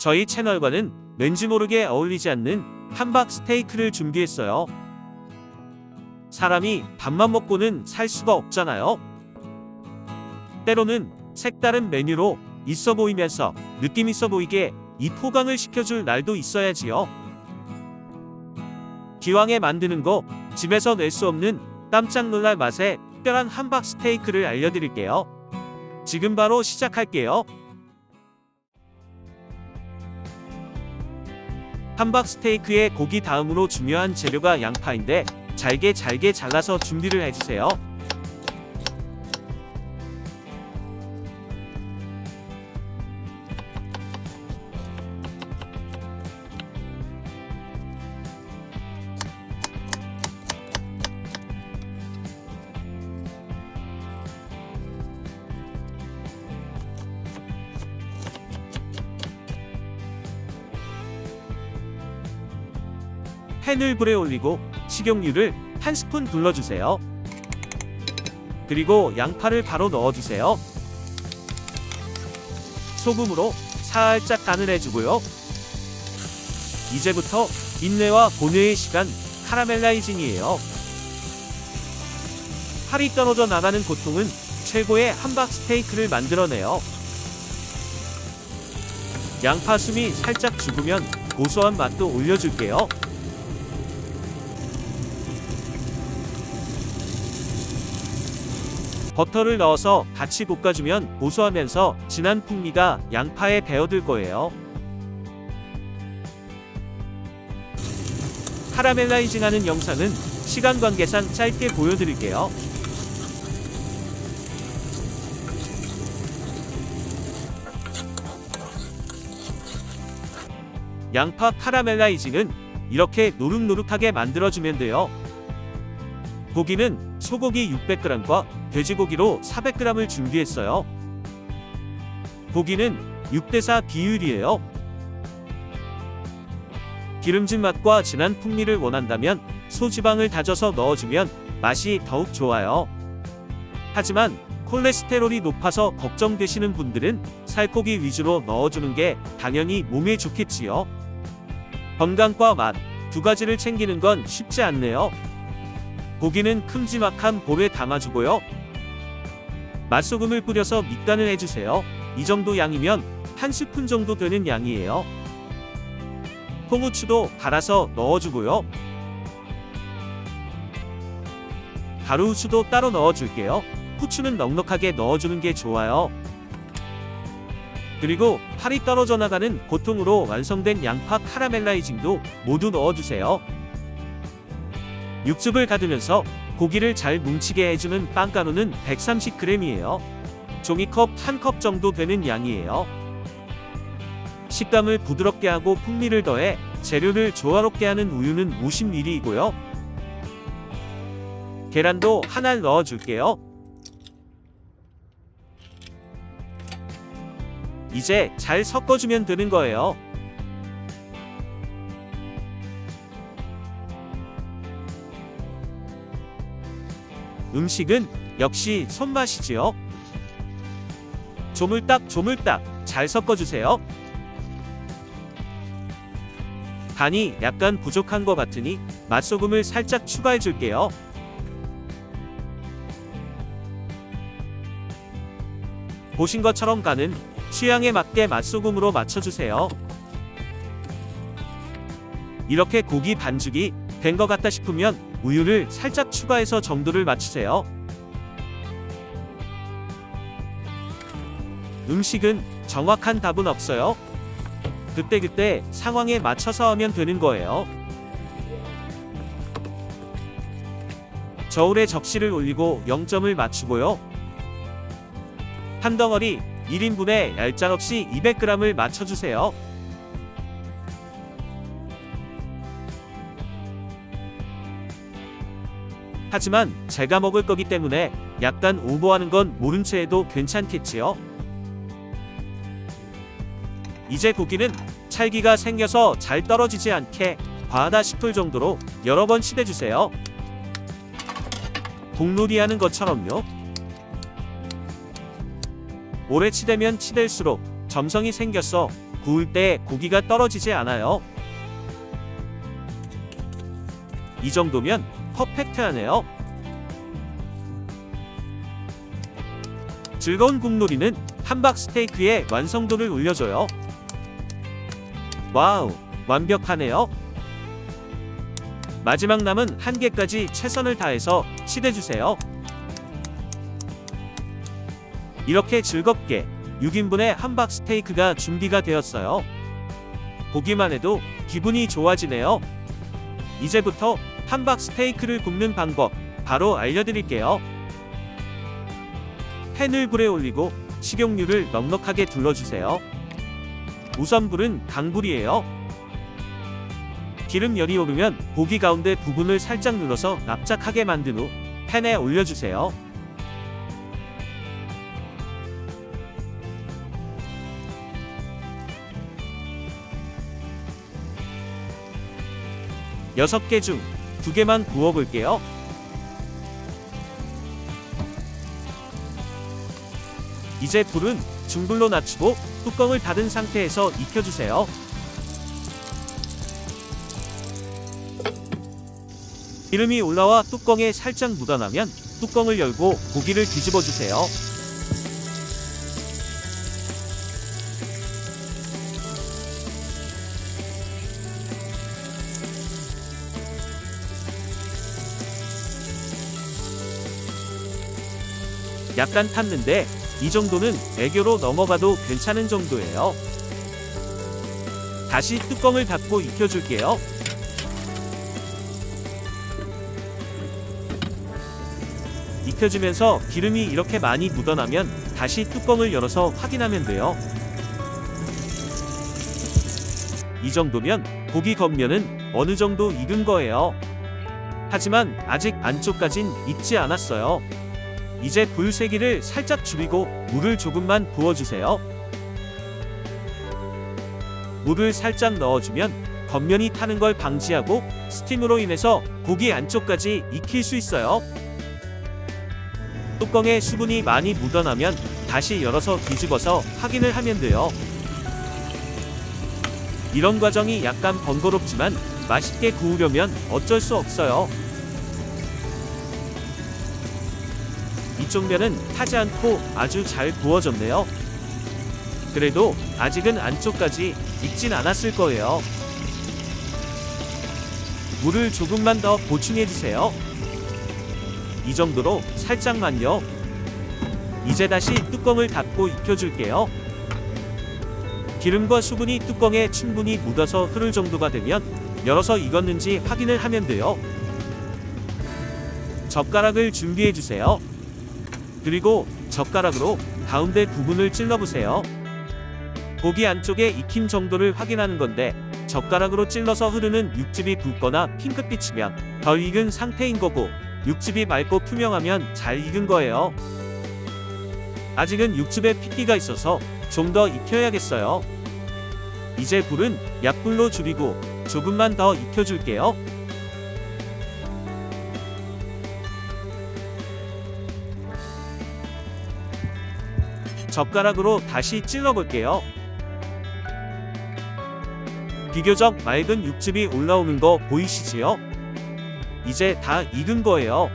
저희 채널과는 왠지 모르게 어울리지 않는 함박 스테이크를 준비했어요. 사람이 밥만 먹고는 살 수가 없잖아요. 때로는 색다른 메뉴로 있어 보이면서 느낌 있어 보이게 이 포강을 시켜줄 날도 있어야지요. 기왕에 만드는 거 집에서 낼 수 없는 깜짝 놀랄 맛의 특별한 함박 스테이크를 알려드릴게요. 지금 바로 시작할게요. 함박 스테이크의 고기 다음으로 중요한 재료가 양파인데 잘게 잘라서 준비를 해주세요. 팬을 불에 올리고 식용유를 1스푼 둘러주세요. 그리고 양파를 바로 넣어주세요. 소금으로 살짝 간을 해주고요. 이제부터 인내와 고뇌의 시간, 카라멜라이징이에요. 팔이 떨어져 나가는 고통은 최고의 함박 스테이크를 만들어내요. 양파 숨이 살짝 죽으면 고소한 맛도 올려줄게요. 버터를 넣어서 같이 볶아주면 고소하면서 진한 풍미가 양파에 배어들 거예요. 카라멜라이징하는 영상은 시간 관계상 짧게 보여드릴게요. 양파 카라멜라이징은 이렇게 노릇노릇하게 만들어주면 돼요. 고기는 소고기 600g과 돼지고기로 400g을 준비했어요. 고기는 6대4 비율이에요. 기름진 맛과 진한 풍미를 원한다면 소지방을 다져서 넣어주면 맛이 더욱 좋아요. 하지만 콜레스테롤이 높아서 걱정되시는 분들은 살코기 위주로 넣어주는 게 당연히 몸에 좋겠지요. 건강과 맛 두 가지를 챙기는 건 쉽지 않네요. 고기는 큼지막한 볼에 담아주고요. 맛소금을 뿌려서 밑간을 해주세요. 이 정도 양이면 1스푼 정도 되는 양이에요. 통후추도 갈아서 넣어주고요. 가루후추도 따로 넣어줄게요. 후추는 넉넉하게 넣어주는 게 좋아요. 그리고 팔이 떨어져 나가는 고통으로 완성된 양파 카라멜라이징도 모두 넣어주세요. 육즙을 가두면서 고기를 잘 뭉치게 해주는 빵가루는 130g이에요. 종이컵 1컵 정도 되는 양이에요. 식감을 부드럽게 하고 풍미를 더해 재료를 조화롭게 하는 우유는 50ml이고요. 계란도 하나 넣어줄게요. 이제 잘 섞어주면 되는 거예요. 음식은 역시 손맛이지요. 조물딱 잘 섞어주세요. 간이 약간 부족한 것 같으니 맛소금을 살짝 추가해줄게요. 보신 것처럼 간은 취향에 맞게 맛소금으로 맞춰주세요. 이렇게 고기 반죽이 된 것 같다 싶으면 우유를 살짝 추가해서 정도를 맞추세요. 음식은 정확한 답은 없어요. 그때그때 상황에 맞춰서 하면 되는 거예요. 저울에 적시를 올리고 0점을 맞추고요. 한 덩어리 1인분에 얄짤없이 200g을 맞춰주세요. 하지만 제가 먹을 거기 때문에 약간 오버하는 건 모른 채 해도 괜찮겠지요. 이제 고기는 찰기가 생겨서 잘 떨어지지 않게 과하다 싶을 정도로 여러 번 치대주세요. 공놀이 하는 것처럼요. 오래 치대면 치댈수록 점성이 생겨서 구울 때 고기가 떨어지지 않아요. 이 정도면 퍼펙트하네요. 즐거운 국놀이는 함박 스테이크의 완성도를 올려줘요. 와우, 완벽하네요. 마지막 남은 한 개까지 최선을 다해서 치대주세요. 이렇게 즐겁게 6인분의 함박 스테이크가 준비가 되었어요. 보기만 해도 기분이 좋아지네요. 이제부터 함박 스테이크를 굽는 방법 바로 알려드릴게요. 팬을 불에 올리고 식용유를 넉넉하게 둘러주세요. 우선 불은 강불이에요. 기름열이 오르면 고기 가운데 부분을 살짝 눌러서 납작하게 만든 후 팬에 올려주세요. 여섯 개 중 2개만 구워볼게요. 이제 불은 중불로 낮추고 뚜껑을 닫은 상태에서 익혀주세요. 기름이 올라와 뚜껑에 살짝 묻어나면 뚜껑을 열고 고기를 뒤집어주세요. 약간 탔는데 이 정도는 애교로 넘어가도 괜찮은 정도예요. 다시 뚜껑을 닫고 익혀줄게요. 익혀지면서 기름이 이렇게 많이 묻어나면 다시 뚜껑을 열어서 확인하면 돼요. 이 정도면 고기 겉면은 어느 정도 익은 거예요. 하지만 아직 안쪽까진 익지 않았어요. 이제 불 세기를 살짝 줄이고 물을 조금만 부어주세요. 물을 살짝 넣어주면 겉면이 타는 걸 방지하고 스팀으로 인해서 고기 안쪽까지 익힐 수 있어요. 뚜껑에 수분이 많이 묻어나면 다시 열어서 뒤집어서 확인을 하면 돼요. 이런 과정이 약간 번거롭지만 맛있게 구우려면 어쩔 수 없어요. 이쪽 면은 타지 않고 아주 잘 구워졌네요. 그래도 아직은 안쪽까지 익진 않았을 거예요. 물을 조금만 더 보충해주세요. 이 정도로 살짝만요. 이제 다시 뚜껑을 닫고 익혀줄게요. 기름과 수분이 뚜껑에 충분히 묻어서 흐를 정도가 되면 열어서 익었는지 확인을 하면 돼요. 젓가락을 준비해주세요. 그리고 젓가락으로 가운데 부분을 찔러보세요. 고기 안쪽에 익힘 정도를 확인하는 건데 젓가락으로 찔러서 흐르는 육즙이 붉거나 핑크빛이면 덜 익은 상태인 거고, 육즙이 맑고 투명하면 잘 익은 거예요. 아직은 육즙에 핏기가 있어서 좀 더 익혀야겠어요. 이제 불은 약불로 줄이고 조금만 더 익혀줄게요. 젓가락으로 다시 찔러볼게요. 비교적 맑은 육즙이 올라오는 거 보이시지요? 이제 다 익은 거예요.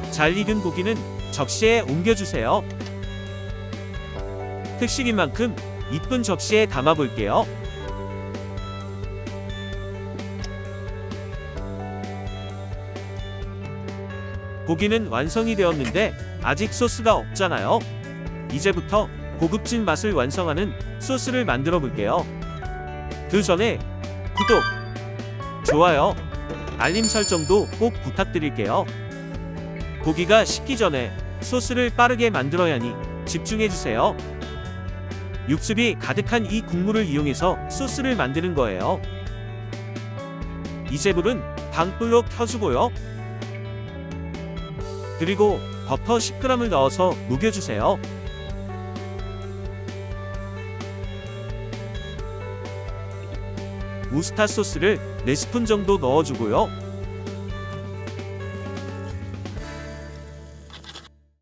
잘 익은 고기는 접시에 옮겨주세요. 특식인 만큼 이쁜 접시에 담아볼게요. 고기는 완성이 되었는데 아직 소스가 없잖아요. 이제부터 고급진 맛을 완성하는 소스를 만들어 볼게요. 그 전에 구독, 좋아요, 알림 설정도 꼭 부탁드릴게요. 고기가 식기 전에 소스를 빠르게 만들어야 하니 집중해주세요. 육즙이 가득한 이 국물을 이용해서 소스를 만드는 거예요. 이제 불은 강불로 켜주고요. 그리고 버터 10g을 넣어서 녹여주세요. 우스타 소스를 4스푼 정도 넣어주고요.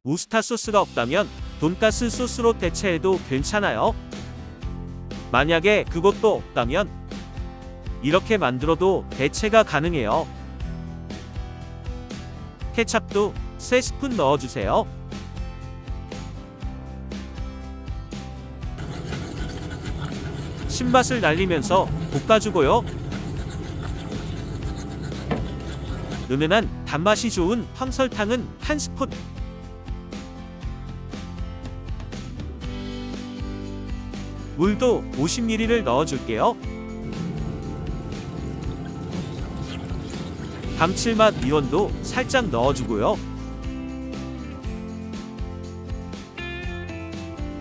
우스타 소스가 없다면 돈가스 소스로 대체해도 괜찮아요. 만약에 그것도 없다면 이렇게 만들어도 대체가 가능해요. 케찹도 3스푼 넣어주세요. 신맛을 날리면서 볶아주고요. 은은한 단맛이 좋은 황설탕은 1스푼. 물도 50ml를 넣어줄게요. 감칠맛 미원도 살짝 넣어주고요.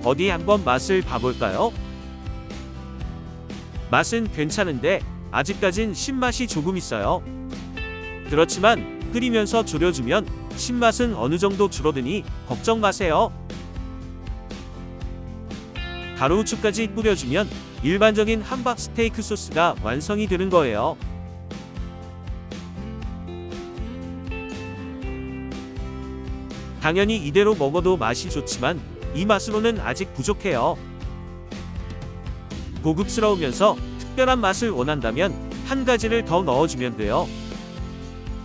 어디 한번 맛을 봐볼까요? 맛은 괜찮은데 아직까진 신맛이 조금 있어요. 그렇지만 끓이면서 졸여주면 신맛은 어느 정도 줄어드니 걱정 마세요. 가루후추까지 뿌려주면 일반적인 함박 스테이크 소스가 완성이 되는 거예요. 당연히 이대로 먹어도 맛이 좋지만 이 맛으로는 아직 부족해요. 고급스러우면서 특별한 맛을 원한다면 한 가지를 더 넣어주면 돼요.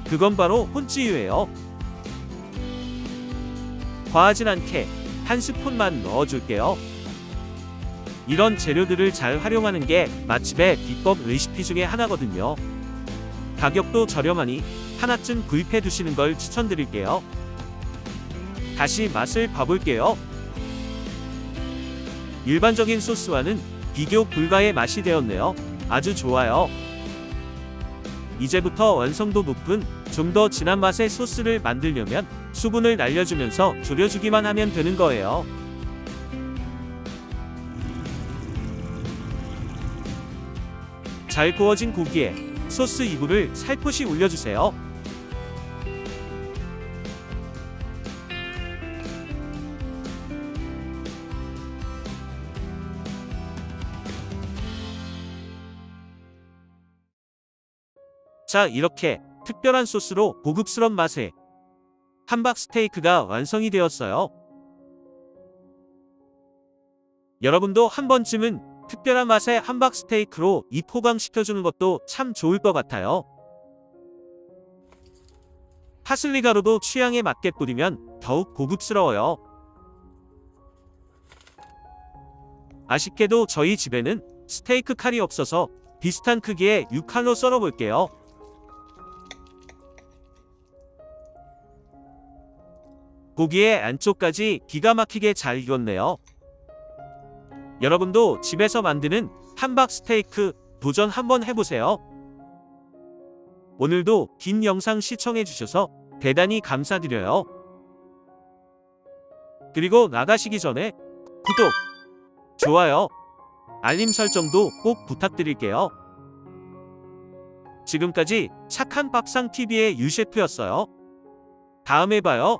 그건 바로 혼찌유예요. 과하진 않게 1스푼만 넣어줄게요. 이런 재료들을 잘 활용하는 게 맛집의 비법 레시피 중에 하나거든요. 가격도 저렴하니 하나쯤 구입해 두시는 걸 추천드릴게요. 다시 맛을 봐볼게요. 일반적인 소스와는 비교 불가의 맛이 되었네요. 아주 좋아요. 이제부터 완성도 높은 좀 더 진한 맛의 소스를 만들려면 수분을 날려주면서 졸여주기만 하면 되는 거예요. 잘 구워진 고기에 소스 이불을 살포시 올려주세요. 자, 이렇게 특별한 소스로 고급스러운 맛의 함박 스테이크가 완성이 되었어요. 여러분도 한 번쯤은 특별한 맛의 함박 스테이크로 입 호강시켜주는 것도 참 좋을 것 같아요. 파슬리 가루도 취향에 맞게 뿌리면 더욱 고급스러워요. 아쉽게도 저희 집에는 스테이크 칼이 없어서 비슷한 크기의 6칼로 썰어볼게요. 고기의 안쪽까지 기가 막히게 잘 익었네요. 여러분도 집에서 만드는 함박 스테이크 도전 한번 해보세요. 오늘도 긴 영상 시청해주셔서 대단히 감사드려요. 그리고 나가시기 전에 구독, 좋아요, 알림 설정도 꼭 부탁드릴게요. 지금까지 착한 밥상TV의 유셰프였어요. 다음에 봐요.